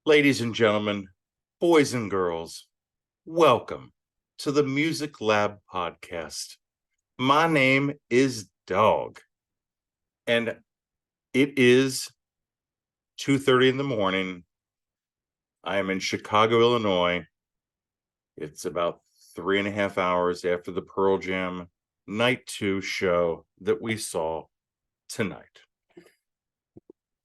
Ladies and gentlemen, boys and girls, welcome to the Music Lab podcast. My name is Dogg, and it is 2:30 in the morning. I am in Chicago, Illinois. It's about 3.5 hours after the Pearl Jam Night 2 show that we saw tonight.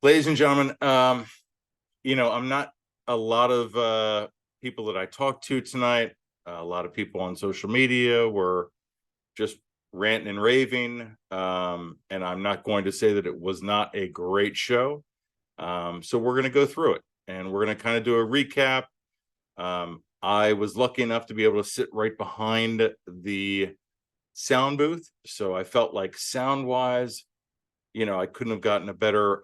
Ladies and gentlemen, I'm not a lot of people that I talked to tonight. A lot of people on social media were just ranting and raving. And I'm not going to say that it was not a great show. So we're going to go through it and we're going to kind of do a recap. I was lucky enough to be able to sit right behind the sound booth. So I felt like sound wise, I couldn't have gotten a better,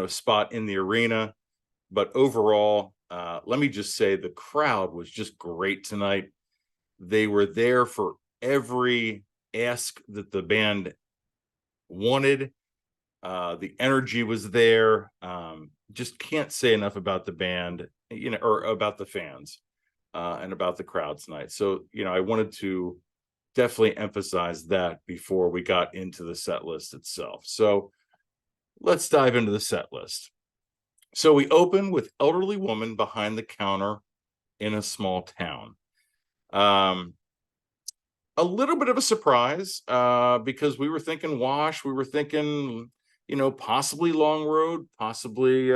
spot in the arena. But overall, let me just say the crowd was just great tonight. They were there for every ask that the band wanted. The energy was there. Just can't say enough about the band, or about the fans, and about the crowd tonight. So, I wanted to definitely emphasize that before we got into the set list itself. So let's dive into the set list. So we open with Elderly Woman Behind the Counter in a Small Town. A little bit of a surprise, because we were thinking Wash, we were thinking, possibly Long Road, possibly,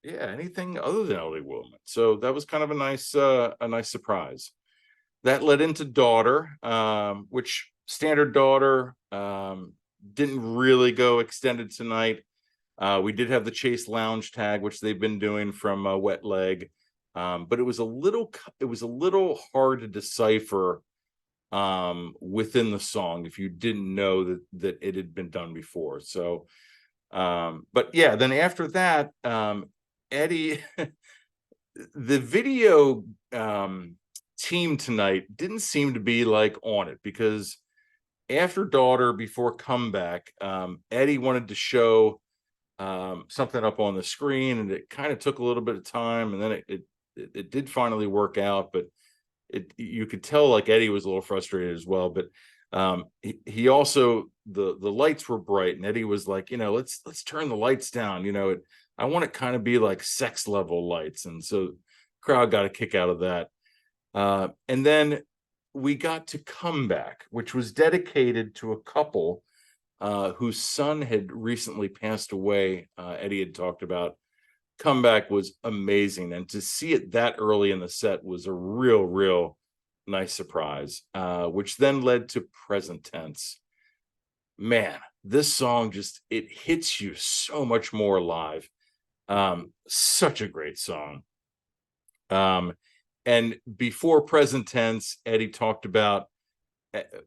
anything other than Elderly Woman. So that was kind of a nice surprise. That led into Daughter, which standard Daughter, didn't really go extended tonight. We did have the Chase Lounge tag, which they've been doing from Wet Leg, but it was a little hard to decipher within the song if you didn't know that it had been done before. So, but yeah, then after that, Eddie, the video team tonight didn't seem to be like on it, because after Daughter, before Comeback, Eddie wanted to show something up on the screen, and it kind of took a little bit of time, and then it did finally work out. But you could tell like Eddie was a little frustrated as well. But he also, the lights were bright, and Eddie was like, let's turn the lights down. I want it kind of be like sex level lights, and so crowd got a kick out of that. And then we got to Comeback, which was dedicated to a couple whose son had recently passed away. Eddie had talked about. Comeback was amazing, and to see it that early in the set was a real nice surprise, which then led to Present Tense. Man, this song it hits you so much more live. Such a great song. And before Present Tense, Eddie talked about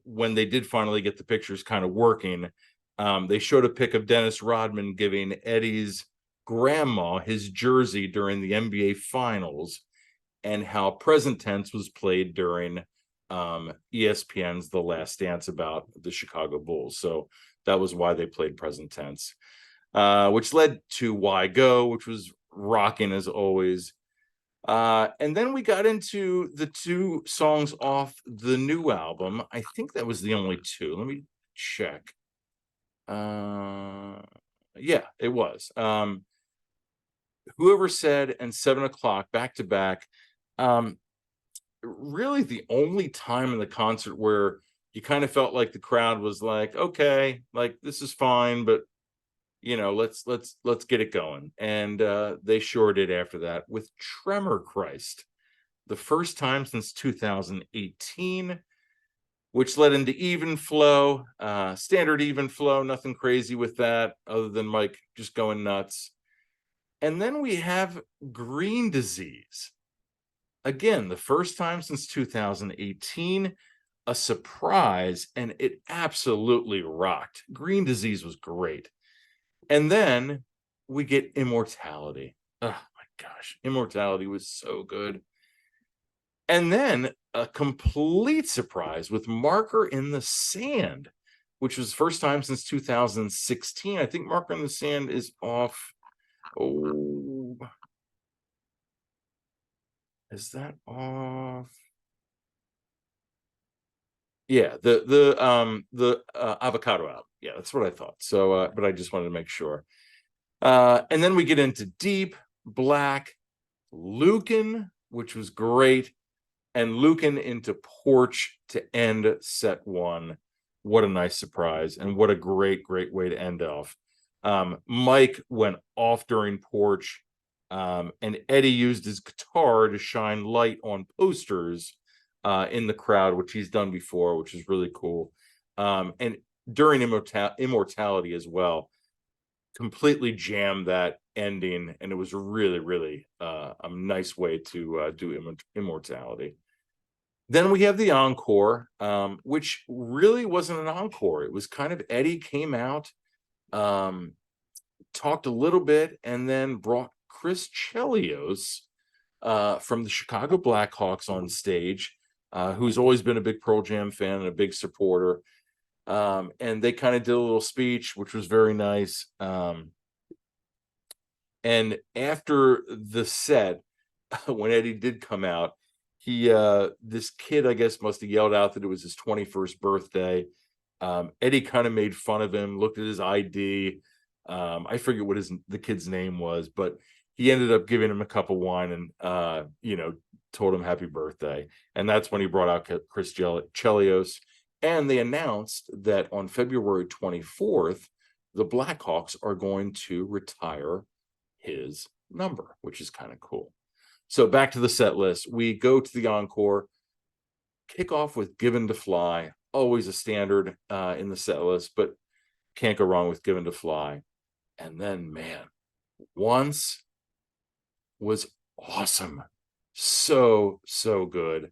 when they did finally get the pictures kind of working. They showed a pic of Dennis Rodman giving Eddie's grandma his jersey during the NBA Finals, and how Present Tense was played during ESPN's The Last Dance about the Chicago Bulls. So that was why they played Present Tense, which led to Why Go, which was rocking as always. And then we got into the two songs off the new album. I think that was the only two. Let me check. Yeah, it was. Whoever Said and 7 O'Clock back to back. Really the only time in the concert where you kind of felt like the crowd was like, okay, like this is fine, but let's get it going. And they sure did after that with Tremor Christ, the first time since 2018, which led into Even Flow, standard Even Flow, nothing crazy with that other than Mike just going nuts. And then we have Green Disease. Again, the first time since 2018, a surprise, and it absolutely rocked. Green Disease was great. And then we get Immortality. Oh my gosh, Immortality was so good. And then a complete surprise with Marker in the Sand, which was the first time since 2016. I think Marker in the Sand is off Is that off? Yeah, the avocado album. Yeah, that's what I thought. So but I just wanted to make sure. And then we get into Deep, Black, Lucan, which was great, and Lucan into Porch to end set one. What a nice surprise, and what a great way to end off. Mike went off during Porch, and Eddie used his guitar to shine light on posters in the crowd, which he's done before, which is really cool. And during Immortality as well, completely jammed that ending, and it was really a nice way to do Immortality. Then we have the encore, which really wasn't an encore. It was kind of Eddie came out, um, talked a little bit, and then brought Chris Chelios from the Chicago Blackhawks on stage, who's always been a big Pearl Jam fan and a big supporter. And they kind of did a little speech, which was very nice. And after the set, when Eddie did come out, he this kid, I guess, must have yelled out that it was his 21st birthday. Eddie kind of made fun of him, looked at his ID. I forget what the kid's name was, but he ended up giving him a cup of wine and told him happy birthday. And that's when he brought out Chris Chelios. And they announced that on February 24th, the Blackhawks are going to retire his number, which is kind of cool. So back to the set list. We go to the encore, kick off with Given to Fly, always a standard in the set list, but can't go wrong with Given to Fly. And then, man, Once was awesome. So good.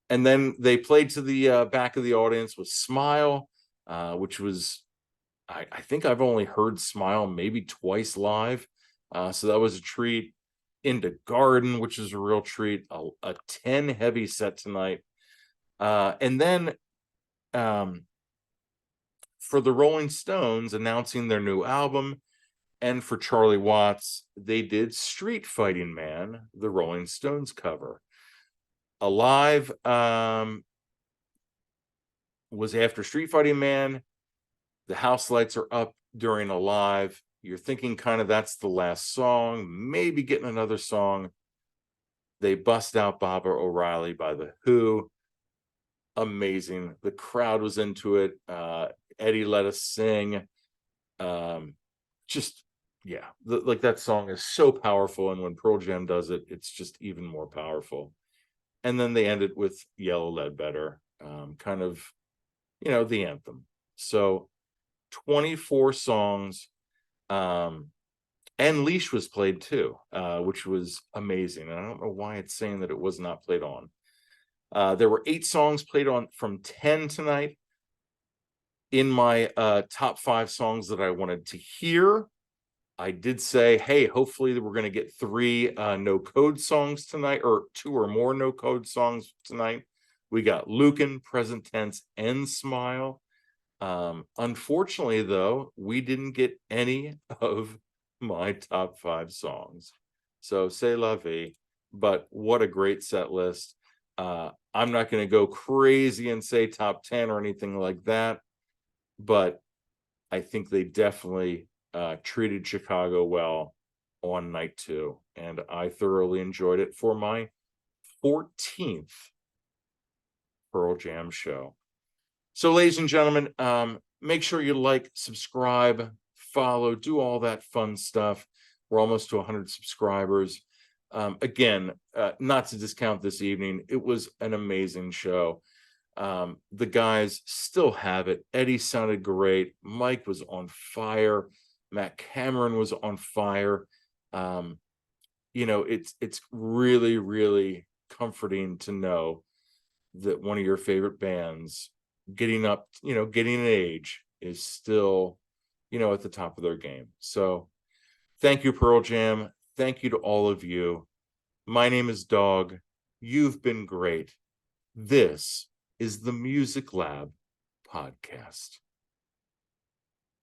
And then they played to the back of the audience with Smile, which was, I think I've only heard Smile maybe twice live. So that was a treat. Into Garden, which is a real treat. A 10 heavy set tonight. And then for the Rolling Stones announcing their new album, and for Charlie Watts, they did Street Fighting Man, the Rolling Stones cover. Alive was after Street Fighting Man. The house lights are up during Alive. You're thinking kind of that's the last song, maybe getting another song. They bust out Baba O'Reilly by The Who. Amazing. The crowd was into it. Eddie let us sing. Just, yeah, like that song is so powerful. And when Pearl Jam does it, it's just even more powerful. And then they ended with Yellow Ledbetter, kind of, the anthem. So 24 songs. And Leash was played too, which was amazing. And I don't know why it's saying that it was not played on. There were 8 songs played on from 10 tonight. In my top 5 songs that I wanted to hear, I did say, hey, hopefully we're going to get 3 no code songs tonight, or 2 or more no code songs tonight. We got Lucan, Present Tense, and Smile. Unfortunately, though, we didn't get any of my top 5 songs. So c'est la vie, but what a great set list. I'm not going to go crazy and say top 10 or anything like that, but I think they definitely treated Chicago well on night 2, and I thoroughly enjoyed it for my 14th Pearl Jam show. So, ladies and gentlemen, make sure you like, subscribe, follow, do all that fun stuff. We're almost to 100 subscribers. Again, not to discount this evening, it was an amazing show. The guys still have it. Eddie sounded great. Mike was on fire. Matt Cameron was on fire. It's really comforting to know that one of your favorite bands getting an age is still, at the top of their game. So thank you, Pearl Jam. Thank you to all of you. My name is Dogg. You've been great. This is the Music Lab podcast.